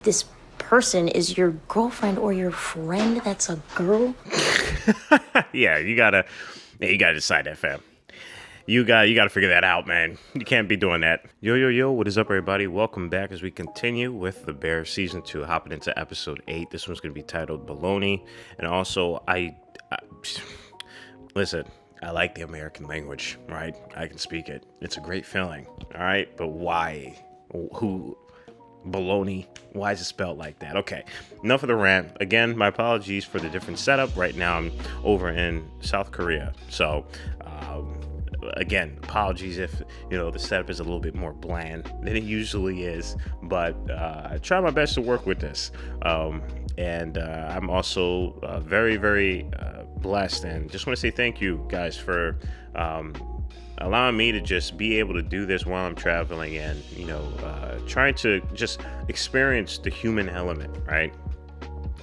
this person is your girlfriend or your friend that's a girl. Yeah, you gotta decide that, fam. You gotta figure that out, man. You can't be doing that. Yo, what is up, everybody? Welcome back as we continue with the Bear Season 2, hopping into Episode 8. This one's gonna be titled Baloney. And also, listen, I like the American language, right? I can speak it. It's a great feeling, all right? But why? Who? Baloney. Why is it spelled like that? Okay, enough of the rant. Again, my apologies for the different setup. Right now, I'm over in South Korea. So, again, apologies if, the setup is a little bit more bland than it usually is. But I try my best to work with this. And I'm also very, very blessed. And just want to say thank you, guys, for allowing me to just be able to do this while I'm traveling and, trying to just experience the human element, right?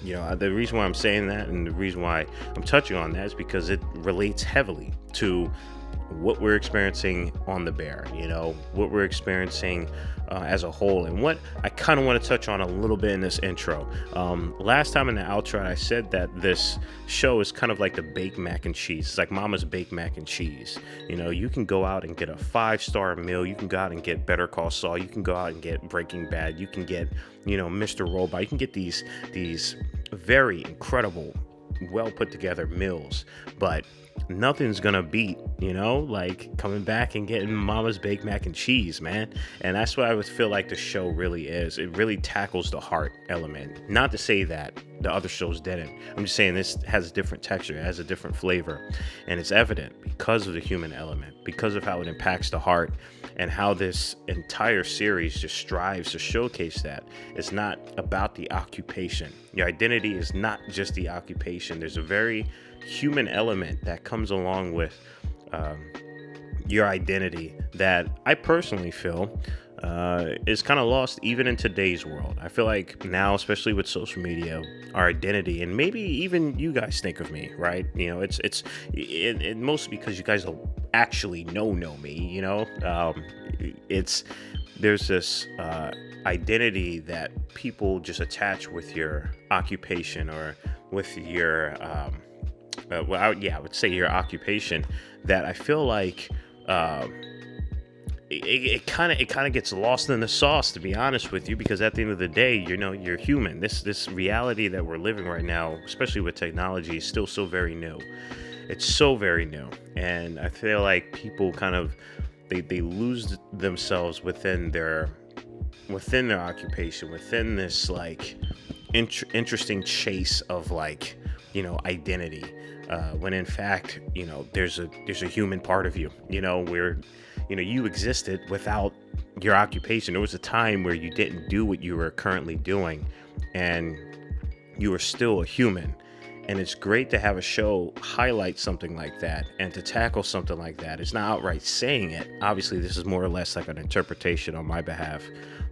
The reason why I'm saying that and the reason why I'm touching on that is because it relates heavily to what we're experiencing on the Bear, what we're experiencing as a whole, and what I kind of want to touch on a little bit in this intro. Last time in the outro, I said that this show is kind of like the baked mac and cheese. It's like Mama's baked mac and cheese. You can go out and get a 5-star meal. You can go out and get Better Call Saul. You can go out and get Breaking Bad. You can get, Mr. Robot. You can get these very incredible, well put together meals, but nothing's gonna beat, like coming back and getting Mama's baked mac and cheese, man. And that's what I would feel like the show really is. It really tackles the heart element. Not to say that the other shows didn't. I'm just saying this has a different texture, it has a different flavor, and it's evident because of the human element, because of how it impacts the heart, and how this entire series just strives to showcase that. It's not about the occupation. Your identity is not just the occupation. There's a very human element that comes along with your identity that I personally feel is kind of lost even in today's world. I feel like now, especially with social media, our identity, and maybe even you guys think of me, right? It's mostly because you guys don't actually know me. There's this identity that people just attach with your occupation or with your I would say your occupation, that I feel like it kind of gets lost in the sauce, to be honest with you, because at the end of the day, you're human. This reality that we're living right now, especially with technology, is still so very new. It's so very new, and I feel like people kind of they lose themselves within their occupation, within this like interesting chase of like identity, when in fact there's a human part of you, where you existed without your occupation. There was a time where you didn't do what you were currently doing and you were still a human. And it's great to have a show highlight something like that and to tackle something like that. It's not outright saying it. Obviously, this is more or less like an interpretation on my behalf,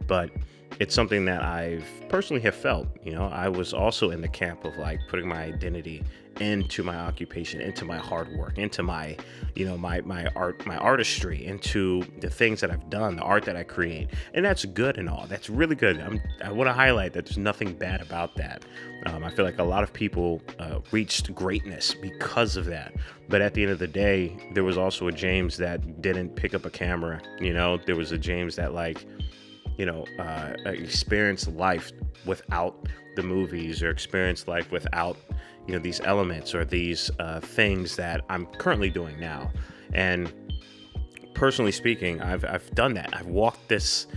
but it's something that I've personally have felt. I was also in the camp of like putting my identity into my occupation, into my hard work, into my, my art, my artistry, into the things that I've done, the art that I create. And that's good and all. That's really good. I want to highlight that there's nothing bad about that. I feel like a lot of people reached greatness because of that. But at the end of the day, there was also a James that didn't pick up a camera. There was a James that experience life without the movies, or experience life without these elements or these things that I'm currently doing now. And personally speaking, I've done that. I've walked this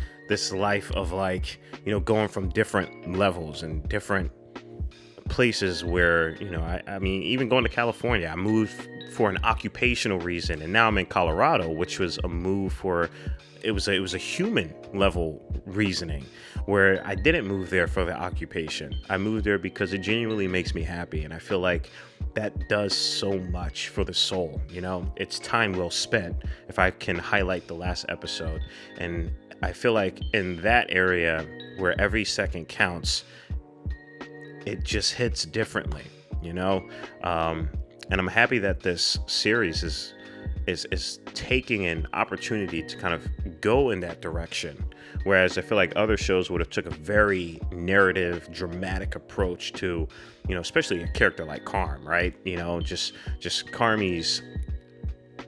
life of like going from different levels and different places where I mean, even going to California, I moved for an occupational reason, and now I'm in Colorado, which was a move for it was a human level reasoning, where I didn't move there for the occupation. I moved there because it genuinely makes me happy, and I feel like that does so much for the soul. It's time well spent, if I can highlight the last episode. And I feel like in that area where every second counts, it just hits differently, and I'm happy that this series is taking an opportunity to kind of go in that direction. Whereas I feel like other shows would have took a very narrative, dramatic approach to, especially a character like Carm, right? Just Carmy's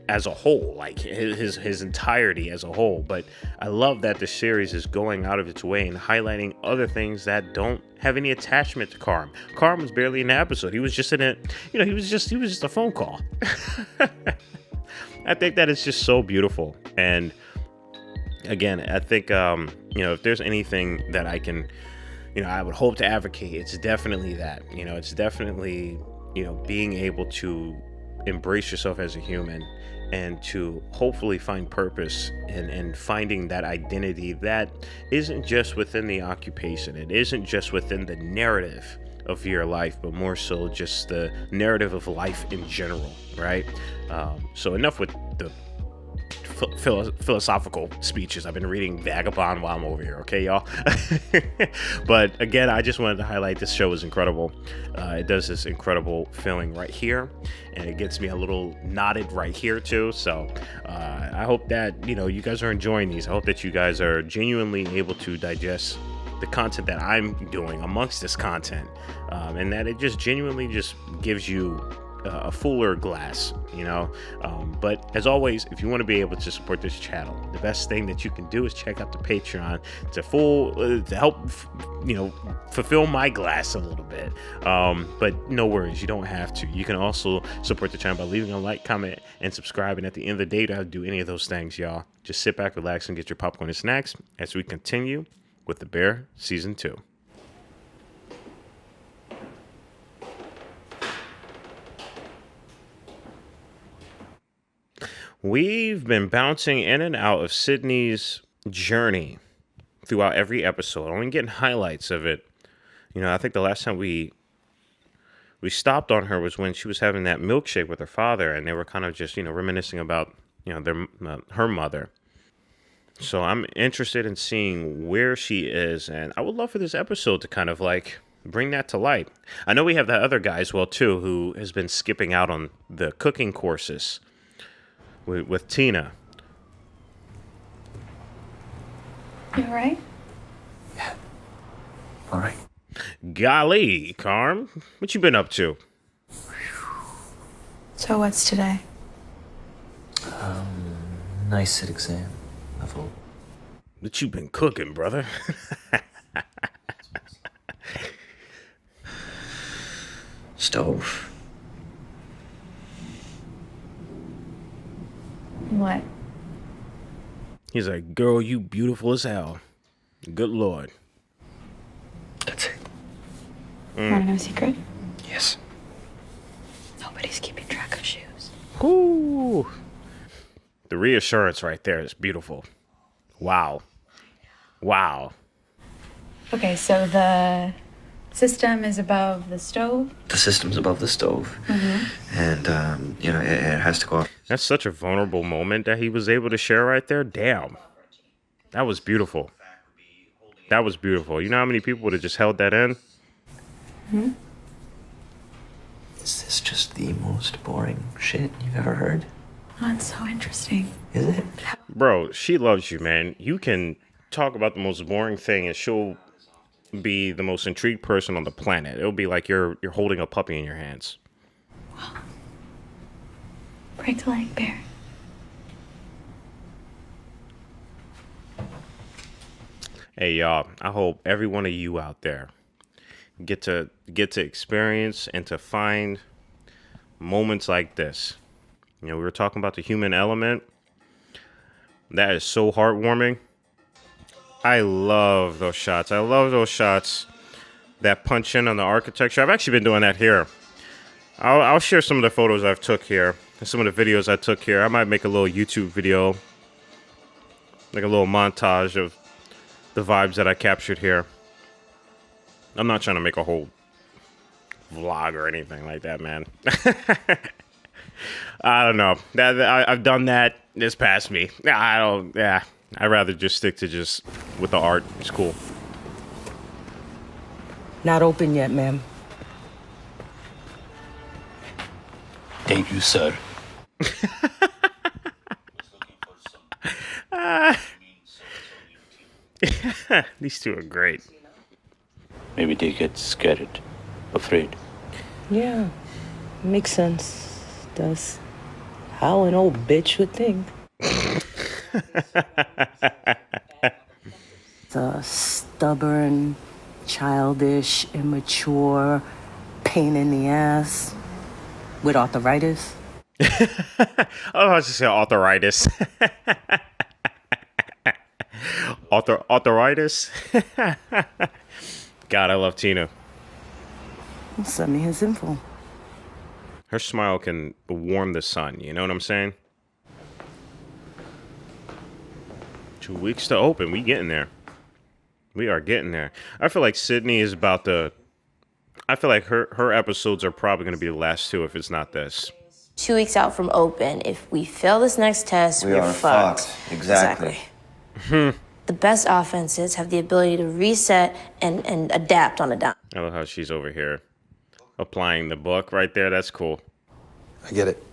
as a whole, like his entirety as a whole. But I love that the series is going out of its way and highlighting other things that don't have any attachment to Carm. Carm was barely in the episode. He was just in it, he was just a phone call. I think that is just so beautiful. And again, I think if there's anything that I can, I would hope to advocate, it's definitely that. It's definitely, being able to embrace yourself as a human and to hopefully find purpose and finding that identity that isn't just within the occupation. It isn't just within the narrative of your life, but more so just the narrative of life in general, right? So enough with the philosophical speeches. I've been reading Vagabond while I'm over here, okay, y'all? But again, I just wanted to highlight this show is incredible. It does this incredible feeling right here, and it gets me a little knotted right here too. So I hope that you guys are enjoying these. I hope that you guys are genuinely able to digest the content that I'm doing amongst this content, and that it just genuinely just gives you a fuller glass, but as always, if you want to be able to support this channel, the best thing that you can do is check out the Patreon to help fulfill my glass a little bit, but no worries, you don't have to. You can also support the channel by leaving a like, comment, and subscribe. And at the end of the day, you don't have to do any of those things, y'all. Just sit back, relax, and get your popcorn and snacks as we continue with The Bear Season 2. We've been bouncing in and out of Sydney's journey throughout every episode, only getting highlights of it. I think the last time we stopped on her was when she was having that milkshake with her father, and they were kind of just, reminiscing about, her mother. So I'm interested in seeing where she is, and I would love for this episode to kind of like bring that to light. I know we have that other guy as well too, who has been skipping out on the cooking courses with Tina. You all right? Yeah. All right. Golly, Carm, what you been up to? So what's today? Nice sit exam. Level. What you been cooking, brother? Stove. What? He's like, girl, you beautiful as hell. Good Lord. That's it. Wanna know a secret? Yes. Nobody's keeping track of shoes. Ooh. The reassurance right there is beautiful. Wow. Wow. Okay, so the system is above the stove? The system's above the stove. Mm-hmm. And, it has to go off. That's such a vulnerable moment that he was able to share right there. Damn. That was beautiful. That was beautiful. You know how many people would have just held that in? Hmm? Is this just the most boring shit you've ever heard? Oh, that's so interesting. Is it? Bro, she loves you, man. You can talk about the most boring thing and she'll be the most intrigued person on the planet. It'll be like you're holding a puppy in your hands. Break the leg, Bear. Hey y'all, I hope every one of you out there get to experience and to find moments like this. We were talking about the human element. That is so heartwarming. I love those shots. I love those shots that punch in on the architecture. I've actually been doing that here. I'll share some of the photos I've took here and some of the videos I took here. I might make a little YouTube video, like a little montage of the vibes that I captured here. I'm not trying to make a whole vlog or anything like that, man. I don't know. I've done that. It's past me. I'd rather just stick to just with the art. It's cool. Not open yet, ma'am. Thank you, sir. These two are great. Maybe they get scared, afraid. Yeah, makes sense. Does. How an old bitch would think. The stubborn, childish, immature, pain in the ass with arthritis. I was just say arthritis. Arthritis. God, I love Tina. Send me his info. Her smile can warm the sun. You know what I'm saying? 2 weeks to open. We getting there. We are getting there. I feel like Sydney is about to. I feel like her episodes are probably going to be the last two if it's not this. 2 weeks out from open. If we fail this next test, we're fucked. Exactly. The best offenses have the ability to reset and adapt on a dime. I love how she's over here applying the book right there. That's cool. I get it.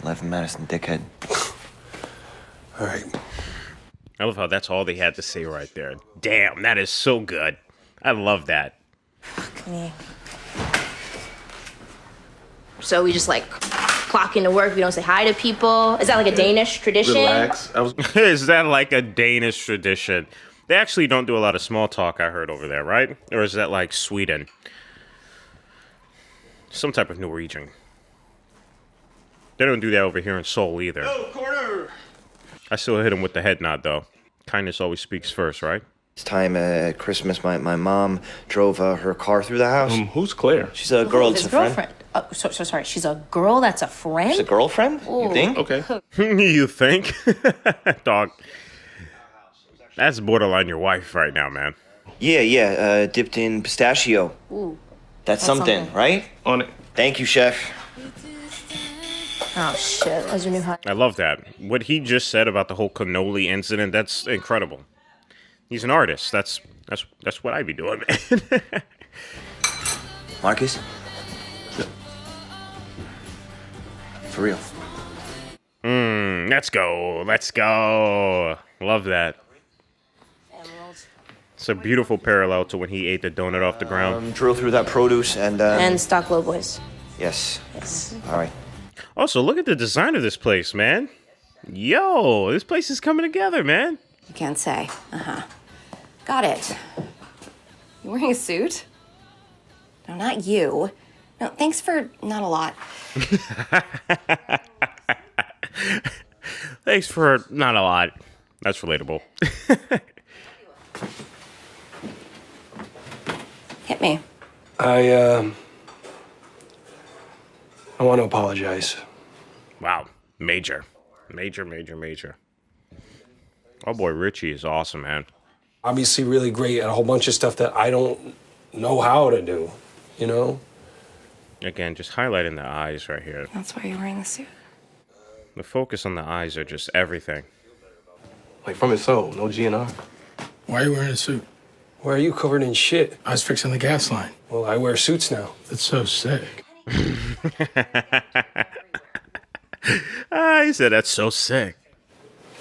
11 Madison, dickhead. All right. I love how that's all they had to say right there. Damn, that is so good. I love that. Fuck me. So we just like clock into work. We don't say hi to people. Is that like a Danish tradition? Relax. Is that like a Danish tradition? They actually don't do a lot of small talk, I heard over there, right? Or is that like Sweden? Some type of Norwegian. They don't do that over here in Seoul either. Oh, corner. I still hit him with the head nod, though. Kindness always speaks first, right? This time at Christmas, my mom drove her car through the house. Who's Claire? She's a girl His that's a friend. girlfriend. Oh, so sorry. She's a girl that's a friend? She's a girlfriend? Ooh. You think? Okay. You think? Dog. That's borderline your wife right now, man. Yeah, dipped in pistachio. Ooh. That's something, right? On it. Thank you, chef. Oh, shit. That's your new hot. I love that. What he just said about the whole cannoli incident, that's incredible. He's an artist. That's what I'd be doing, man. Marcus? For real. Let's go. Let's go. Love that. It's a beautiful parallel to when he ate the donut off the ground. Drill through that produce and... And stock low boys. Yes. Yes. All right. Also, look at the design of this place, man. Yo, this place is coming together, man. You can't say. Got it. You wearing a suit? No, not you. No, thanks for not a lot. Thanks for not a lot. That's relatable. Hit me. I want to apologize. Wow. Major. Major. Oh boy, Richie is awesome, man. Obviously really great at a whole bunch of stuff that I don't know how to do, you know? Again, just highlighting the eyes right here. That's why you're wearing the suit. The focus on the eyes are just everything. Like from his soul, no GNR. Why are you wearing a suit? Why are you covered in shit? I was fixing the gas line. Well, I wear suits now. That's so sick. He said that's so sick.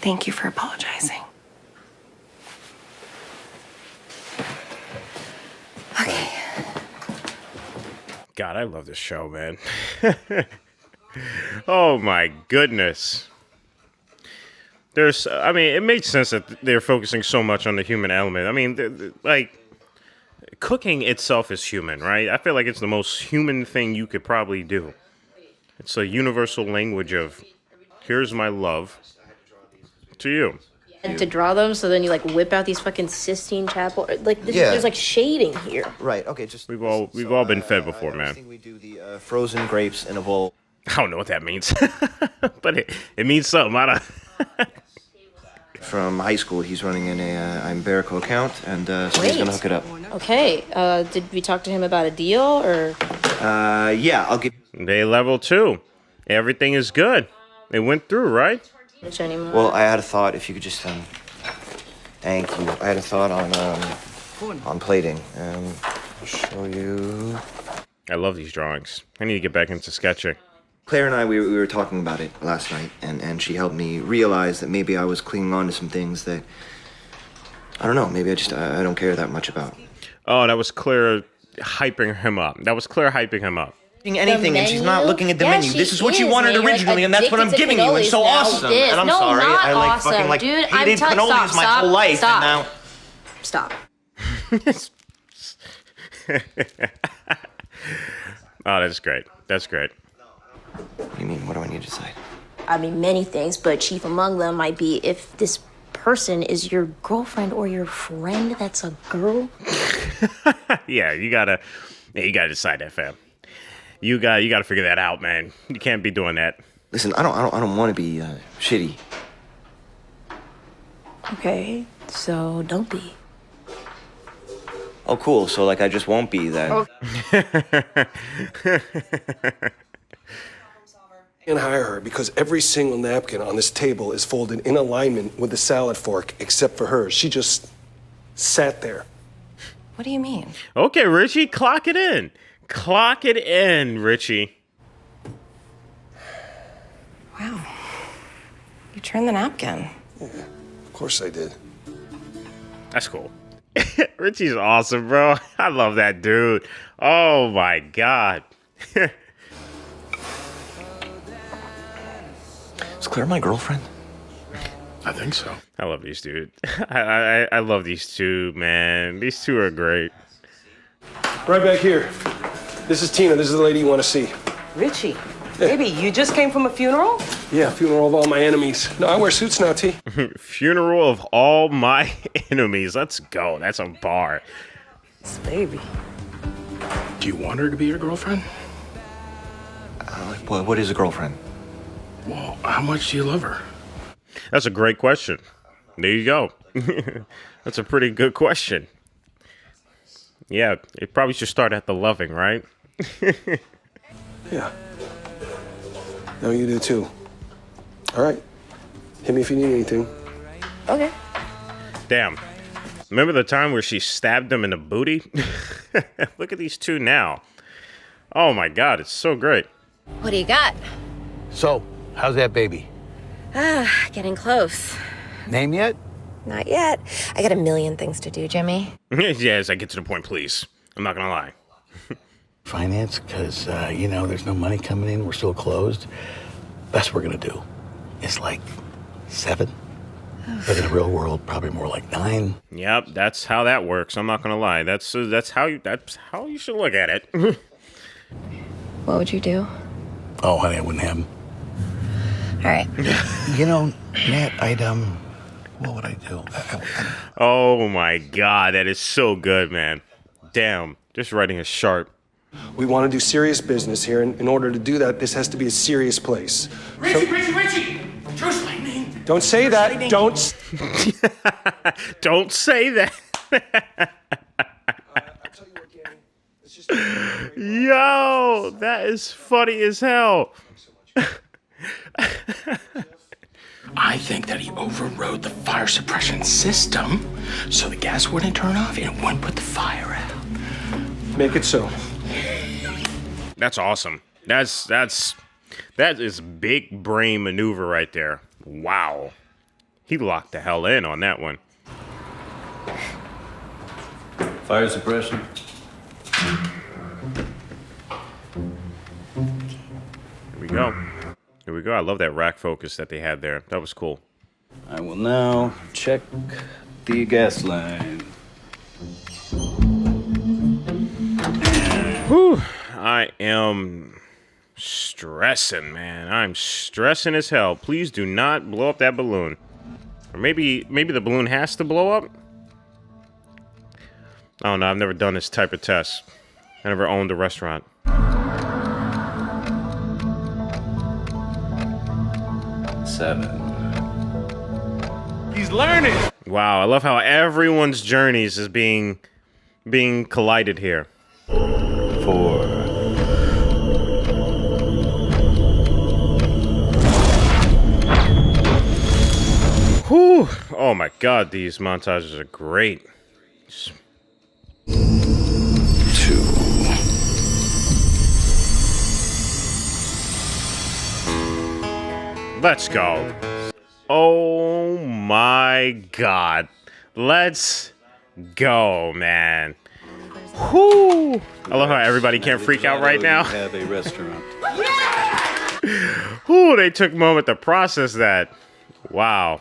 Thank you for apologizing. Okay. God, I love this show, man. Oh my goodness. I mean, it makes sense that they're focusing so much on the human element. I mean, like, cooking itself is human, right? I feel like it's the most human thing you could probably do. It's a universal language of, here's my love to you. And to draw them, so then you like whip out these fucking Sistine Chapel. Like Yeah. there's like shading here. Right, okay, just... We've all been fed before, I man. think we do the frozen grapes in a bowl. I don't know what that means, but it means something. I don't... From high school, he's running an Iberico account, and so he's Great. gonna hook it up. Okay. Did we talk to him about a deal or? Yeah, I'll give... Day level 2. Everything is good. It went through, right? Anymore? Well, I had a thought, if you could just, thank you. I had a thought on plating. I'll show you... I love these drawings. I need to get back into sketching. Claire and I, we were talking about it last night, and she helped me realize that maybe I was clinging on to some things that, I don't know, maybe I don't care that much about. Oh, that was Claire hyping him up. That was Claire hyping him up. Anything, and she's not looking at the menu. she This is what you is, wanted man. You're, originally, like, and that's what I'm addicted to giving you. It's so cannolis now. awesome. This. And I'm No, sorry. not I like awesome, fucking like dude. hated cannolis my whole life, Stop. and now. Stop. Oh, that's great. That's great. What do you mean? What do I need to decide? I mean, many things, but chief among them might be if this person is your girlfriend or your friend that's a girl. Yeah, you gotta decide that, fam. You gotta figure that out, man. You can't be doing that. Listen, I don't want to be shitty. Okay, so don't be. Oh, cool. So like I just won't be then. Can't hire her because every single napkin on this table is folded in alignment with the salad fork, except for hers. She just sat there. What do you mean? Okay, Richie, clock it in. Clock it in, Richie. Wow. You turned the napkin. Of course I did. That's cool. Richie's awesome, bro. I love that dude. Oh my god. Is Claire my girlfriend? I think so. I love these dudes. I love these two, man. These two are great. Right back here. This is Tina. This is the lady you want to see. Richie, baby, you just came from a funeral? Yeah, funeral of all my enemies. No, I wear suits now, T. Funeral of all my enemies. Let's go. That's a bar. Baby. Do you want her to be your girlfriend? What is a girlfriend? Well, how much do you love her? That's a great question. There you go. That's a pretty good question. Yeah, it probably should start at the loving, right? Yeah. No, you do too. All right. Hit me if you need anything. Okay. Damn. Remember the time where she stabbed him in the booty? Look at these two now. Oh my god, it's so great. What do you got? So, how's that baby? Getting close. Name yet? Not yet. I got a million things to do, Jimmy. Yes, I get to the point, please. I'm not gonna lie. Finance, because, there's no money coming in. We're still closed. Best we're going to do is like 7. But in the real world, probably more like 9. Yep, that's how that works. I'm not gonna lie. That's how you should look at it. What would you do? Oh, honey, I wouldn't have them. All right. Nat, what would I do? Oh my god, that is so good, man. Damn, this writing is sharp. We want to do serious business here, and in order to do that, this has to be a serious place. Richie! Truce lightning! Don't say that. Don't. Don't say that. Yo, that is funny as hell. I think that he overrode the fire suppression system so the gas wouldn't turn off and it wouldn't put the fire out. Make it so. That's awesome. That is big brain maneuver right there. Wow. He locked the hell in on that one. Fire suppression. Here we go. Here we go. I love that rack focus that they had there. That was cool. I will now check the gas line. Whew. I am stressing, man. I'm stressing as hell. Please do not blow up that balloon. Or maybe the balloon has to blow up? I don't know. I've never done this type of test. I never owned a restaurant. 7. He's learning! Wow, I love how everyone's journeys is being collided here. 4. Whew. Oh my god, these montages are great. 2. Let's go. Oh my God. Let's go, man. Whoo! I love how everybody can't freak out right now. Have a restaurant. Whoo, they took a moment to process that. Wow.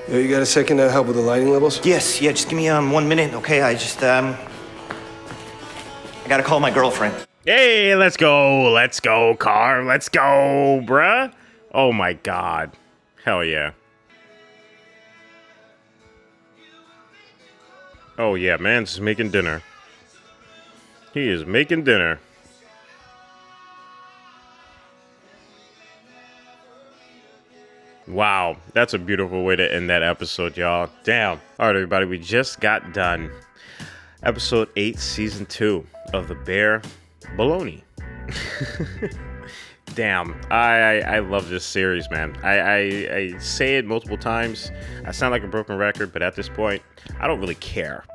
Yo, you got a second to help with the lighting levels? Yes, yeah, just give me 1 minute, okay? I gotta call my girlfriend. Hey, let's go, Carm. Let's go, bruh. Oh my God. Hell yeah. Oh yeah, man's making dinner. He is making dinner. Wow, that's a beautiful way to end that episode, y'all. Damn. All right, everybody, we just got done. Episode 8, Season 2 of The Bear Bologna. Damn, I love this series, man. I say it multiple times. I sound like a broken record, but at this point, I don't really care.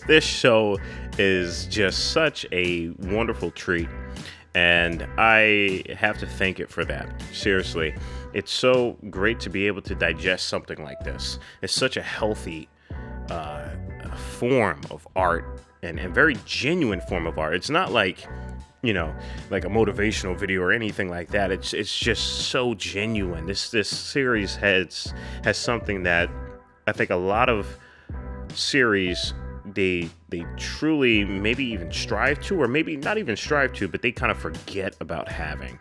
This show is just such a wonderful treat, and I have to thank it for that. Seriously, it's so great to be able to digest something like this. It's such a healthy form of art, and very genuine form of art. It's not like, you know, like a motivational video or anything like that. It's just so genuine. This series has something that I think a lot of series they truly maybe even strive to, or maybe not even strive to, but they kind of forget about having.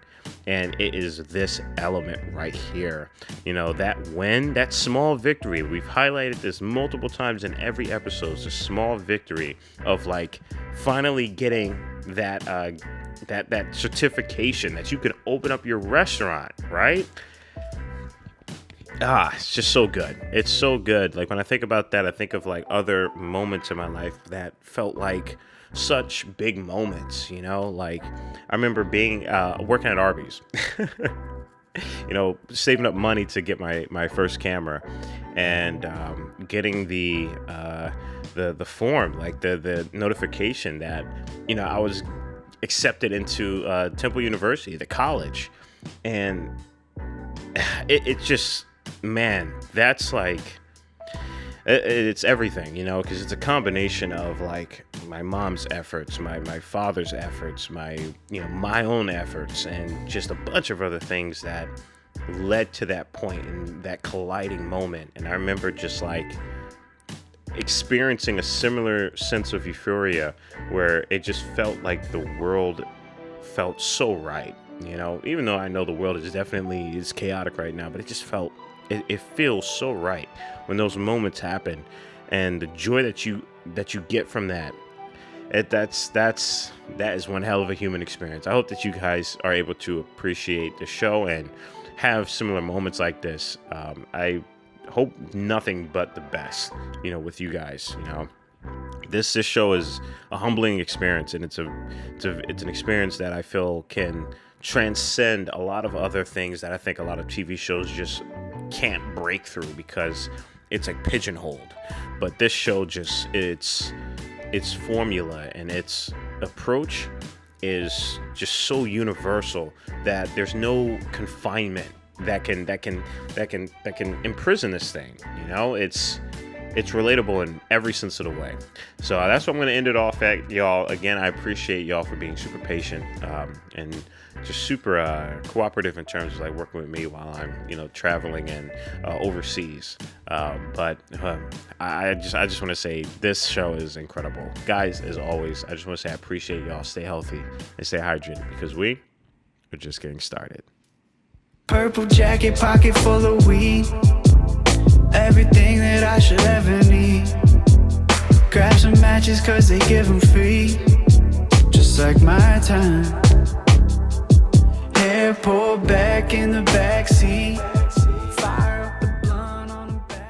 And it is this element right here. You know, that small victory. We've highlighted this multiple times in every episode. It's a small victory of like finally getting that certification that you can open up your restaurant, right? It's just so good. It's so good. Like when I think about that, I think of like other moments in my life that felt like such big moments, you know? Like I remember being working at Arby's, you know, saving up money to get my first camera, and getting the form, like the notification that, you know, I was accepted into Temple University, the college. And it just, man, that's like, it's everything, you know, because it's a combination of like my mom's efforts, my father's efforts, my own efforts, and just a bunch of other things that led to that point and that colliding moment. And I remember just like experiencing a similar sense of euphoria where it just felt like the world felt so right, you know, even though I know the world is chaotic right now, but it just felt, it feels so right when those moments happen, and the joy that you get from that. That is one hell of a human experience. I hope that you guys are able to appreciate the show and have similar moments like this. I hope nothing but the best, you know, with you guys. You know, this show is a humbling experience, and it's an experience that I feel can transcend a lot of other things that I think a lot of TV shows just can't break through because it's like pigeonholed. But this show just, its formula and its approach is just so universal that there's no confinement that can imprison this thing. You know, it's relatable in every sense of the way. So that's what I'm going to end it off at, y'all. Again, I appreciate y'all for being super patient and just super cooperative in terms of like working with me while I'm, you know, traveling and overseas. But I just want to say this show is incredible, guys. As always, I just want to say I appreciate y'all. Stay healthy and stay hydrated, because we are just getting started. Purple jacket, pocket full of weed. Everything that I should ever need. Grab some matches cause they give them free. Just like my time. Hair pulled back in the backseat.